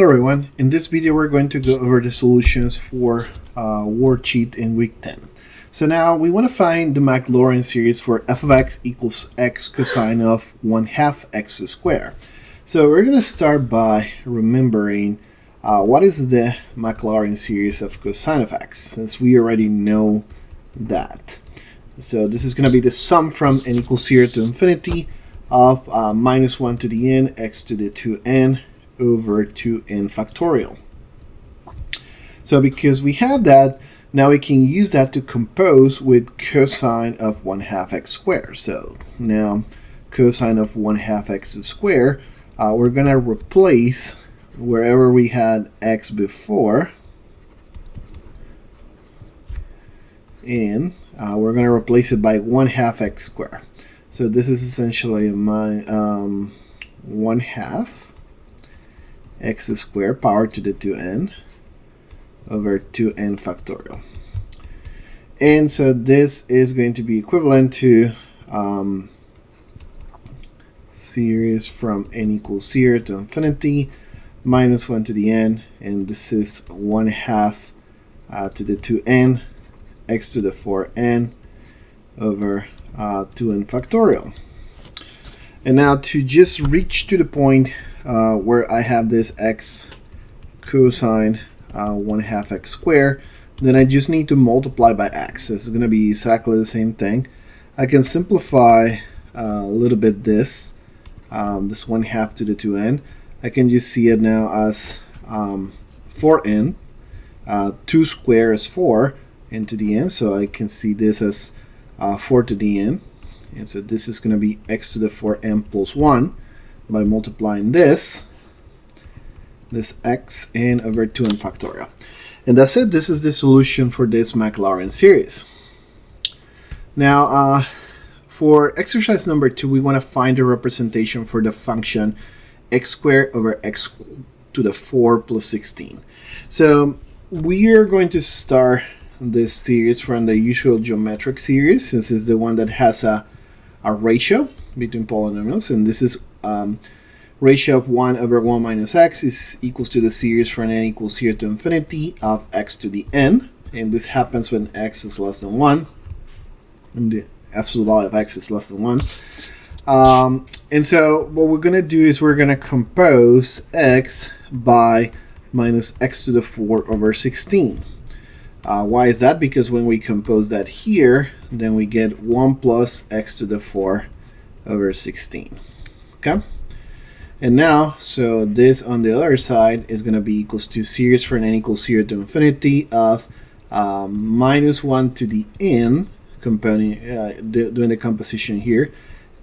Hello everyone, in this video we're going to go over the solutions for worksheet in week 10. So now we want to find the Maclaurin series for f of x equals x cosine of 1/2 x squared. So we're going to start by remembering what is the Maclaurin series of cosine of x, since we already know that. So this is going to be the sum from n equals 0 to infinity of minus 1 to the n x to the 2n over 2n factorial. So because we have that, now we can use that to compose with cosine of 1/2 x squared. So now cosine of 1/2 x squared, we're going to replace wherever we had x before, and we're going to replace it by 1/2 x squared. So this is essentially my 1/2 x squared power to the 2n over 2n factorial. And so this is going to be equivalent to series from n equals 0 to infinity minus 1 to the n, and this is 1/2 to the 2n x to the 4n over 2n factorial. And now to just reach to the point where I have this x cosine 1/2 x squared, then I just need to multiply by x. So it's going to be exactly the same thing. I can simplify a little bit this 1/2 to the 2n. I can just see it now as 4n. 2 squared is 4 n to the n, so I can see this as 4 to the n. And so this is going to be x to the 4n plus 1 by multiplying this x n over 2n factorial. And that's it. This is the solution for this Maclaurin series. Now, for exercise number 2, we want to find a representation for the function x squared over x to the 4 plus 16. So we are going to start this series from the usual geometric series, since it's the one that has a ratio between polynomials, and this is ratio of 1 over 1 minus x is equals to the series from n equals 0 to infinity of x to the n, and this happens when x is less than 1 and the absolute value of x is less than 1. And so what we're going to do is we're going to compose x by minus x to the 4 over 16. Why is that? Because when we compose that here, then we get 1 plus x to the 4 over 16. Okay? And now, so this on the other side is going to be equals to series for n equals 0 to infinity of minus 1 to the n, doing the composition here,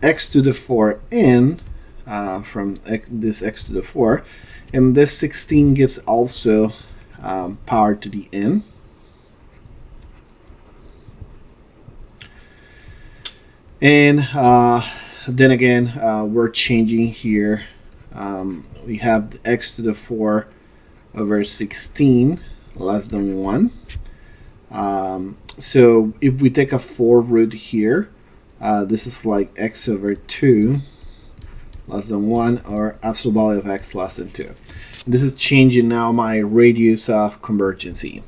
x to the 4n from this x to the 4, and this 16 gets also power to the n. And then again, we're changing here. We have the x to the 4 over 16 less than 1. So if we take a 4 root here, this is like x over 2 less than 1, or absolute value of x less than 2. This is changing now my radius of convergency.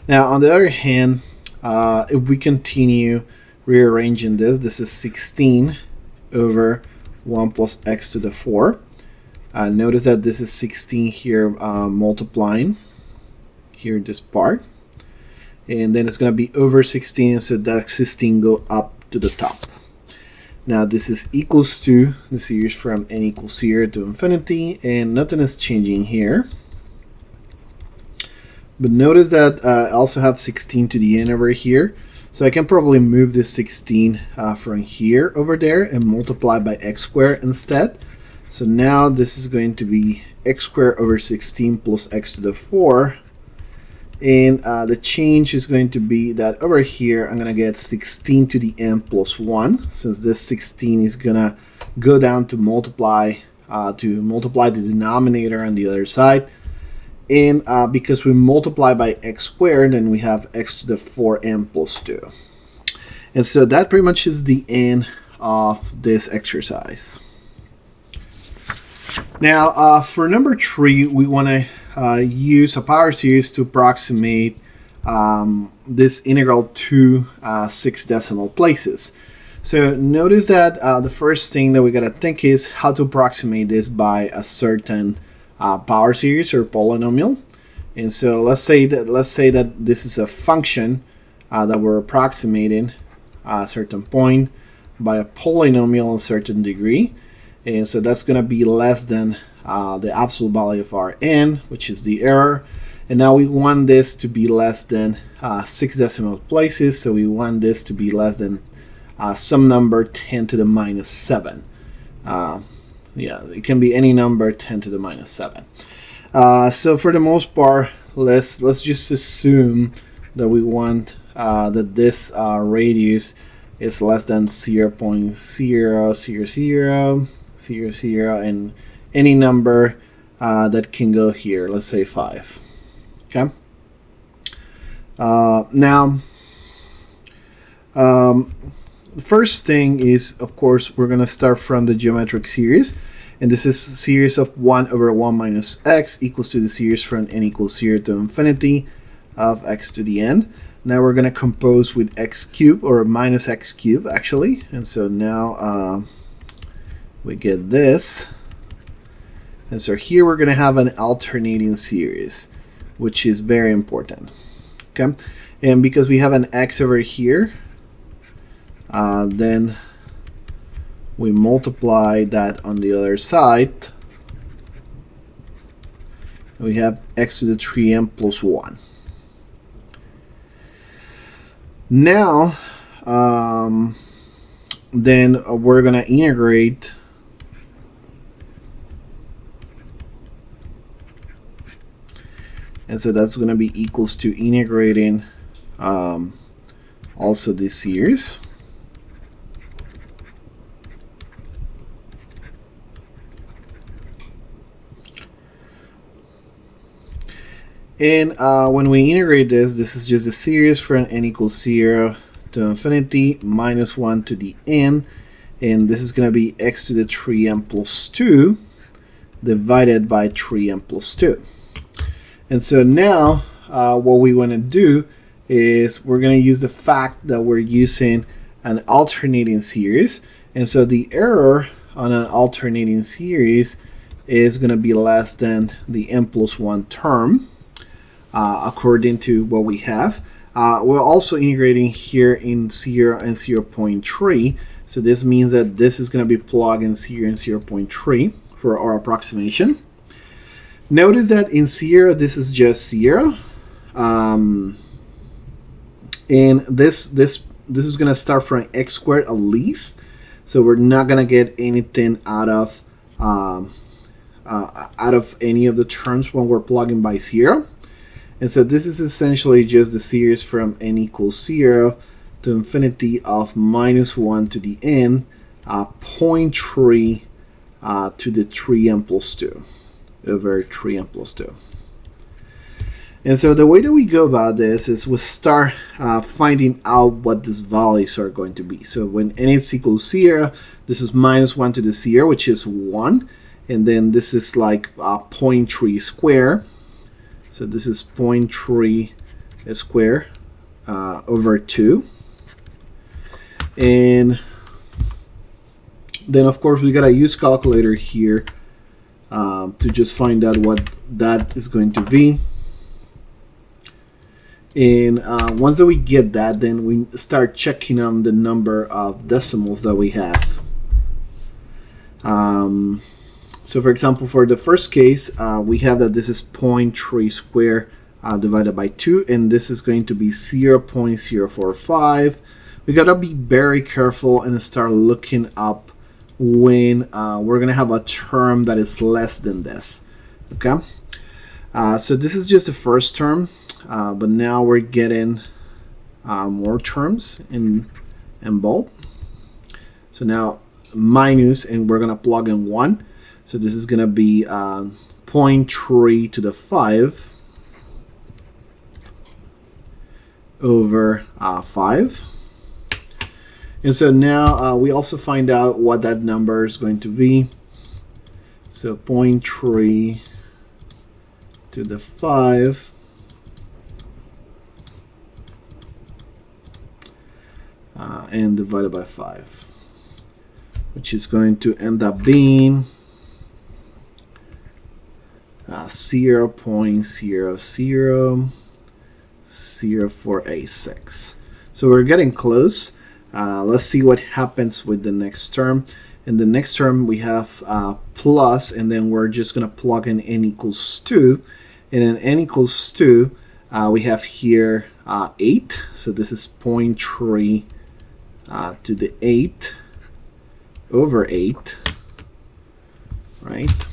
Now on the other hand, if we continue rearranging this is 16 over 1 plus x to the 4. Notice that this is 16 here multiplying here this part, and then it's going to be over 16, so that 16 go up to the top. Now this is equals to the series from n equals 0 to infinity, and nothing is changing here. But notice that I also have 16 to the n over here. So I can probably move this 16 from here over there and multiply by x squared instead. So now this is going to be x squared over 16 plus x to the 4. And the change is going to be that over here I'm going to get 16 to the n plus 1, since this 16 is going to go down to multiply the denominator on the other side. And because we multiply by x squared, then we have x to the 4n plus 2. And so that pretty much is the end of this exercise. Now, for number 3, we want to use a power series to approximate this integral to 6 decimal places. So notice that the first thing that we got to think is how to approximate this by a certain power series or polynomial. And so let's say that this is a function that we're approximating a certain point by a polynomial a certain degree. And so that's going to be less than the absolute value of Rn, which is the error. And now we want this to be less than 6 decimal places. So we want this to be less than some number 10 to the minus 7. Yeah, it can be any number 10 to the minus 7. So for the most part, let's just assume that we want that this radius is less than 0.000000 and any number that can go here. Let's say 5. Okay. Now, the first thing is, of course, we're going to start from the geometric series. And this is a series of 1 over 1 minus x equals to the series from n equals 0 to infinity of x to the n. Now we're going to compose with x cubed, or minus x cubed, actually. And so now we get this. And so here we're going to have an alternating series, which is very important. Okay, and because we have an x over here, then we multiply that on the other side. We have x to the 3n plus 1. Now, then we're going to integrate and so that's going to be equals to integrating also this series. And when we integrate this, this is just a series from n equals 0 to infinity minus 1 to the n. And this is going to be x to the 3n plus 2 divided by 3n plus 2. And so now what we want to do is we're going to use the fact that we're using an alternating series. And so the error on an alternating series is going to be less than the n plus 1 term. According to what we have. We're also integrating here in 0 and 0.3. So this means that this is going to be plugged in 0 and 0.3 for our approximation. Notice that in 0, this is just 0. And this is going to start from x squared at least. So we're not going to get anything out of any of the terms when we're plugging by 0. And so this is essentially just the series from n equals 0 to infinity of minus 1 to the n, 0.3 to the 3n plus 2 over 3n plus 2. And so the way that we go about this is we start finding out what these values are going to be. So when n is equals 0, this is minus 1 to the 0, which is 1. And then this is like 0.3 square. So this is 0.3 square over 2. And then, of course, we got to use calculator here to just find out what that is going to be. And once that we get that, then we start checking on the number of decimals that we have. So for example, for the first case, we have that this is 0.3 square divided by 2, and this is going to be 0.045. We gotta be very careful and start looking up when we're gonna have a term that is less than this. Okay, so this is just the first term, but now we're getting more terms in both. So now minus, and we're gonna plug in 1. So this is going to be 0.3 to the 5 over 5. And so now we also find out what that number is going to be. So 0.3 to the 5 and divided by 5, which is going to end up being 0.000486. So we're getting close. Let's see what happens with the next term. In the next term, we have plus, and then we're just going to plug in n equals 2. And in n equals 2, we have here 8. So this is 0.3 to the 8 over 8, right?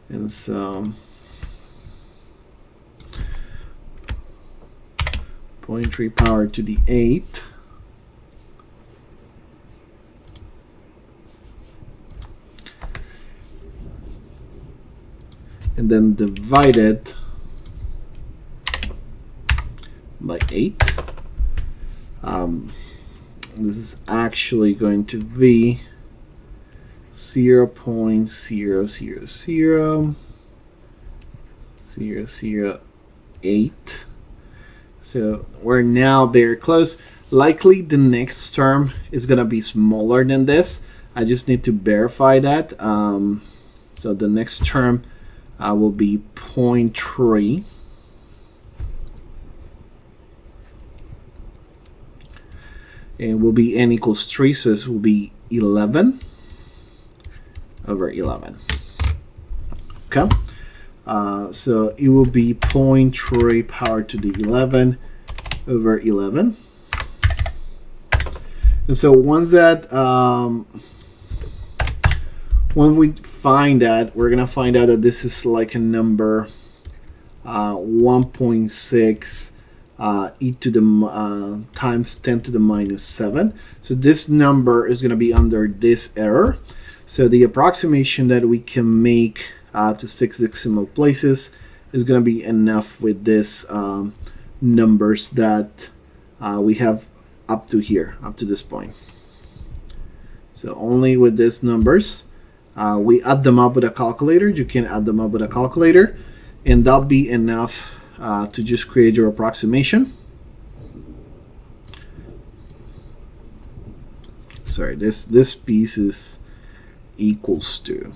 And so 0.3 power to the 8 and then divided by 8. This is actually going to be 0.000008. So we're now very close. Likely the next term is going to be smaller than this. I just need to verify that. So the next term will be 0.3. And will be n equals 3, so this will be 11 over 11. Okay, so it will be 0.3 power to the 11 over 11. And so once that, when we find that, we're gonna find out that this is like a number 1.6 e to the times 10 to the minus 7. So this number is going to be under this error. So the approximation that we can make to 6 decimal places is going to be enough with this numbers that we have up to here, up to this point. So only with these numbers, we add them up with a calculator. You can add them up with a calculator, and that'll be enough to just create your approximation. Sorry, this piece is equals to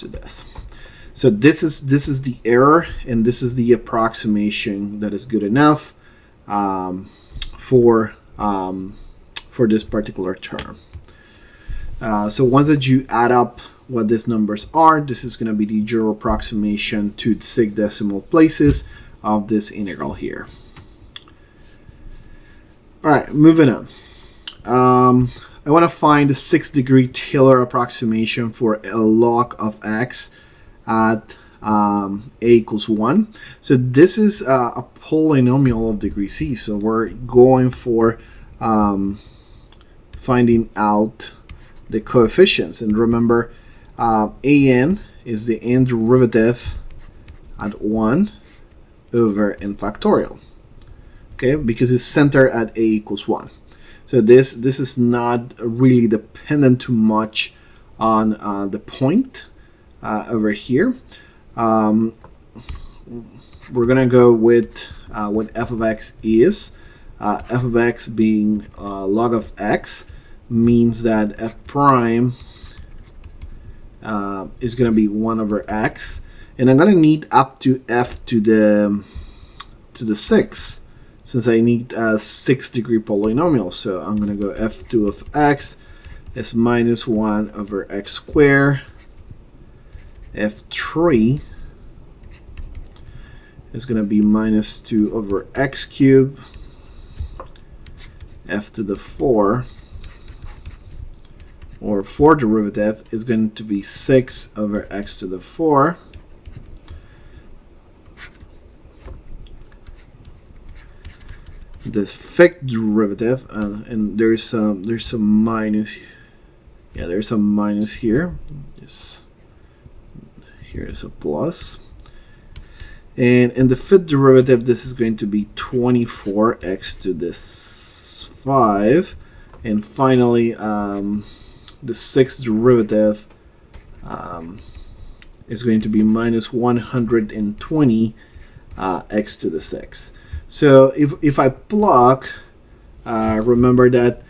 this. So this is the error, and this is the approximation that is good enough for this particular term. So once that you add up what these numbers are, this is going to be the your approximation to 6 decimal places of this integral here. All right, moving on. I want to find the 6-degree Taylor approximation for a log of x at a equals 1. So this is a polynomial of degree c. So we're going for finding out the coefficients. And remember, an is the n derivative at 1 over n factorial. Okay, because it's centered at a equals 1. So this is not really dependent too much on the point over here. We're gonna go with what f of x is. F of x being log of x means that f prime is going to be 1 over x, and I'm going to need up to f to the 6, since I need a 6-degree polynomial. So I'm going to go f2 of x is minus 1 over x squared. f3 is going to be minus 2 over x cubed. f to the 4, or 4 derivative, is going to be 6 over x to the 4. This fifth derivative, and there's some minus. Yeah, there's a minus here. Just here is a plus. And in the fifth derivative, this is going to be 24x to this 5. And finally, the sixth derivative is going to be minus 120 x to the 6. So if I plug, remember that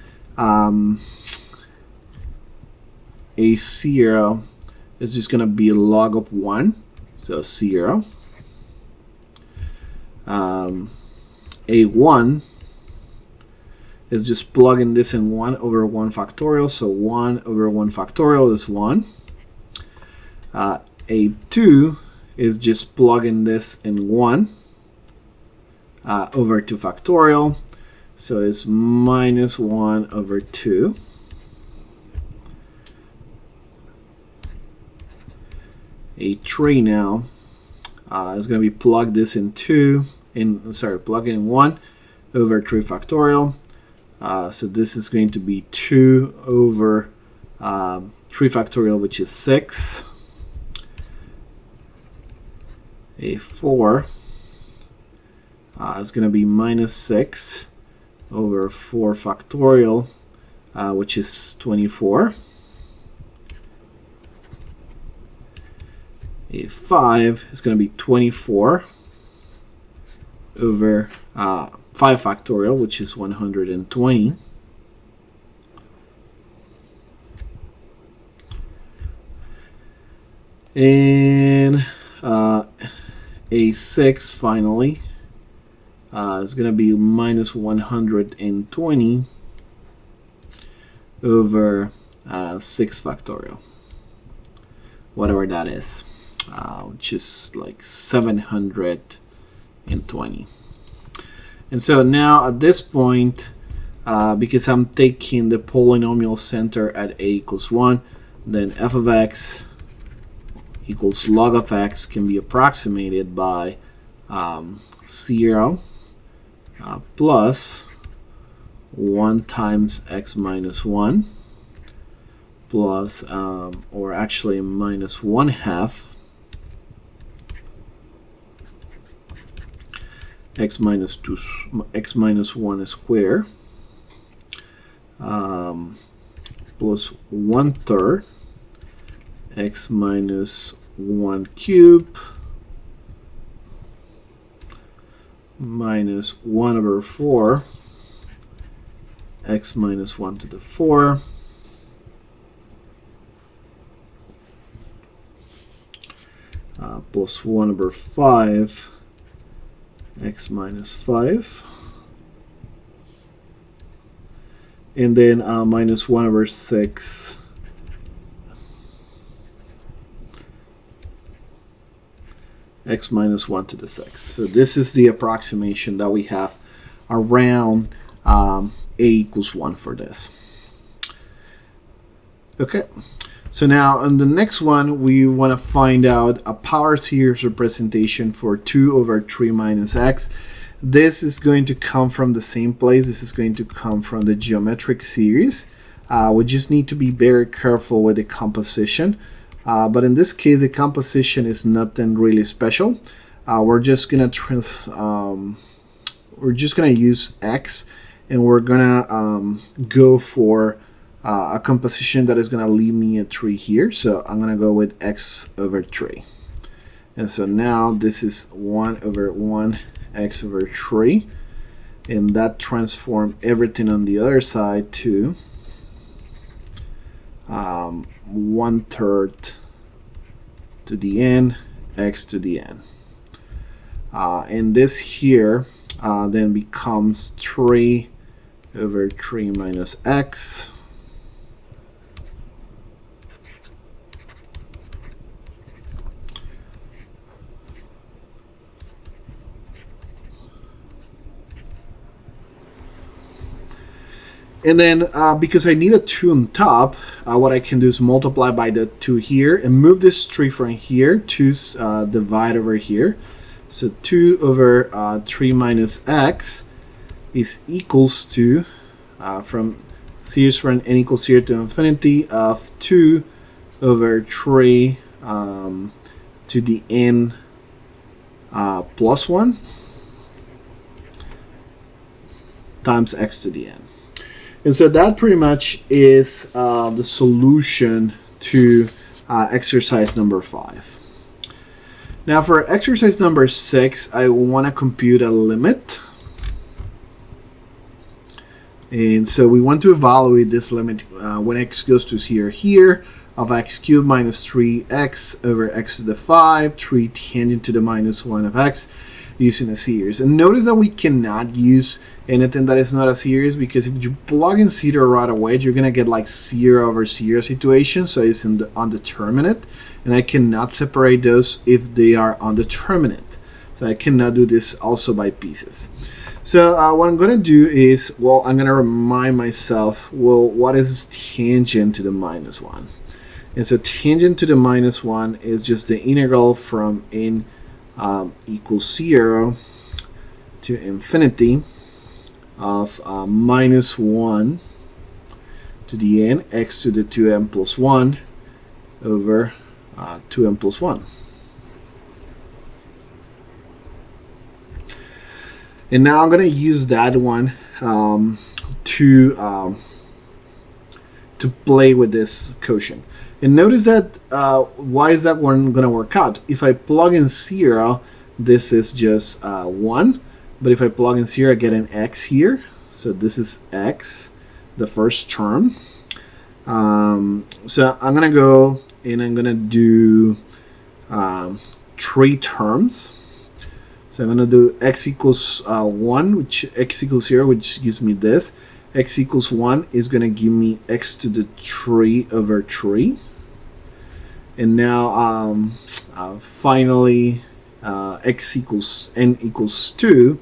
a 0 is just going to be log of 1, so 0. A 1 is just plugging this in 1 over 1 factorial, so 1 over 1 factorial is 1. A 2 is just plugging this in 1 over 2 factorial, so it's minus 1 over 2. A 3 now is going to be plug this in plug in 1 over 3 factorial. So this is going to be 2 over 3 factorial, which is 6. A 4 is going to be minus 6 over 4 factorial, which is 24. A 5 is going to be 24 over 5 factorial, which is 120. And a 6 finally is going to be minus 120 over 6 factorial, whatever that is, which is like 720. And so now at this point, because I'm taking the polynomial center at a equals 1, then f of x equals log of x can be approximated by 0 plus 1 times x minus 1 plus, or actually minus 1/2 x minus 1 square plus 1/3 x minus 1 cube minus 1 over 4 x minus 1 to the 4 plus 1 over 5 x minus 5, and then minus 1 over 6 x minus 1 to the 6. So this is the approximation that we have around a equals 1 for this. Okay, so now on the next one, we want to find out a power series representation for 2 over 3 minus x. This is going to come from the same place. This is going to come from the geometric series. We just need to be very careful with the composition. But in this case, the composition is nothing really special. We're just gonna use x, and we're gonna go for a composition that is gonna leave me a 3 here. So I'm gonna go with x over 3. And so now this is 1 over 1 x over 3, and that transform everything on the other side to 1/3 to the n x to the n, and this here then becomes 3 over 3 minus x And then because I need a 2 on top, what I can do is multiply by the 2 here and move this 3 from here to divide over here. So 2 over 3 minus x is equals to, from series from n equals 0 to infinity, of 2 over 3 to the n plus 1 times x to the n. And so that pretty much is the solution to exercise number 5. Now for exercise number 6, I want to compute a limit. And so we want to evaluate this limit when x goes to 0 here of x cubed minus 3x over x to the 5, 3 tangent to the minus 1 of x using a series. And notice that we cannot use anything that is not a series, because if you plug in 0 right away, you're going to get like 0 over 0 situation. So it's in the undeterminate. And I cannot separate those if they are undeterminate. So I cannot do this also by pieces. So what I'm going to do is, well, I'm going to remind myself, well, what is tangent to the minus 1? And so tangent to the minus 1 is just the integral from n equals 0 to infinity of minus 1 to the n x to the 2n plus 1 over 2n plus 1. And now I'm going to use that one to play with this quotient. And notice that why is that one going to work out? If I plug in 0, this is just 1. But if I plug in 0, I get an x here. So this is x, the first term. So I'm going to go and I'm going to do 3 terms. So I'm going to do x equals 1, which x equals 0, which gives me this. X equals 1 is going to give me x to the 3 over 3. And now finally x equals n equals 2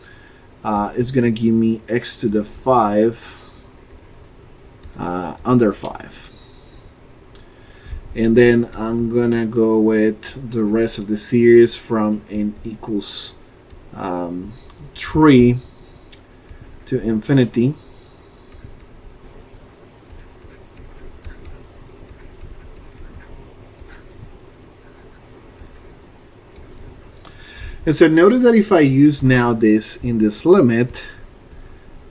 is going to give me x to the 5 under 5. And then I'm going to go with the rest of the series from n equals 3 to infinity. And so notice that if I use now this in this limit,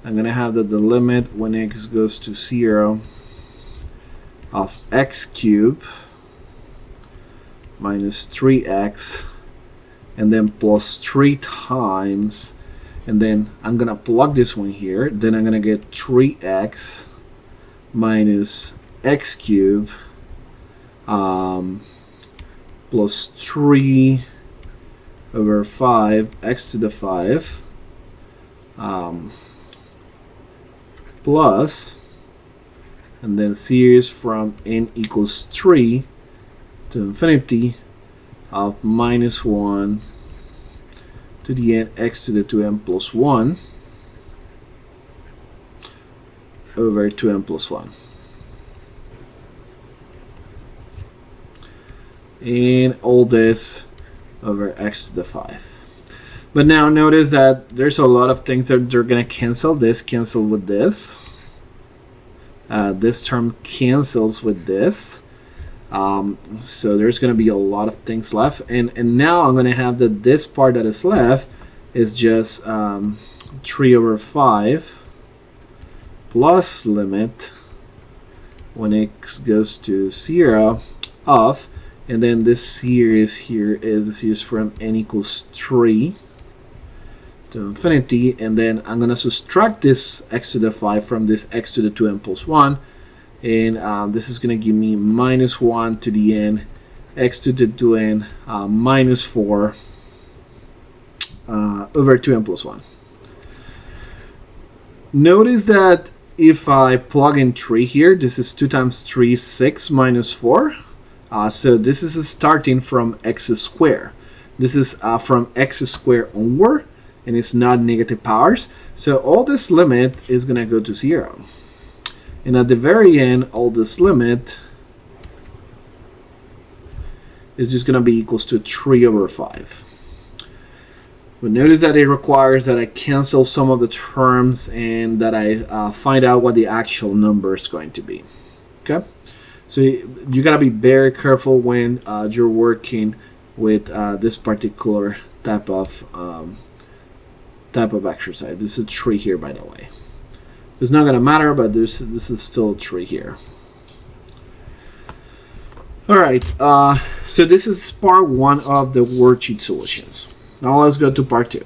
I'm going to have that the limit when x goes to 0 of x cubed minus 3x and then plus 3 times, and then I'm going to plug this one here, then I'm going to get 3x minus x cubed plus 3 over 5 x to the 5 plus, and then series from n equals 3 to infinity of minus 1 to the n x to the 2n plus 1 over 2n plus 1. And all this over x to the 5. But now notice that there's a lot of things that they're going to cancel. This cancel with this. This term cancels with this. So there's going to be a lot of things left. And now I'm going to have that this part that is left is just 3 over 5 plus limit when x goes to 0 of, and then this series here is the series from n equals 3 to infinity, and then I'm going to subtract this x to the 5 from this x to the 2n plus 1, and this is going to give me minus 1 to the n x to the 2n minus 4 over 2n plus 1. Notice that if I plug in 3 here, this is 2 times 3, 6 minus 4. So this is starting from x squared. This is from x squared onward, and it's not negative powers. So all this limit is going to go to 0. And at the very end, all this limit is just going to be equals to 3 over 5. But notice that it requires that I cancel some of the terms and that I find out what the actual number is going to be. Okay? So you gotta be very careful when you're working with this particular type of exercise. This is a tree here, by the way. It's not going to matter, but this is still a tree here. All right, so this is part one of the worksheet solutions. Now let's go to part two.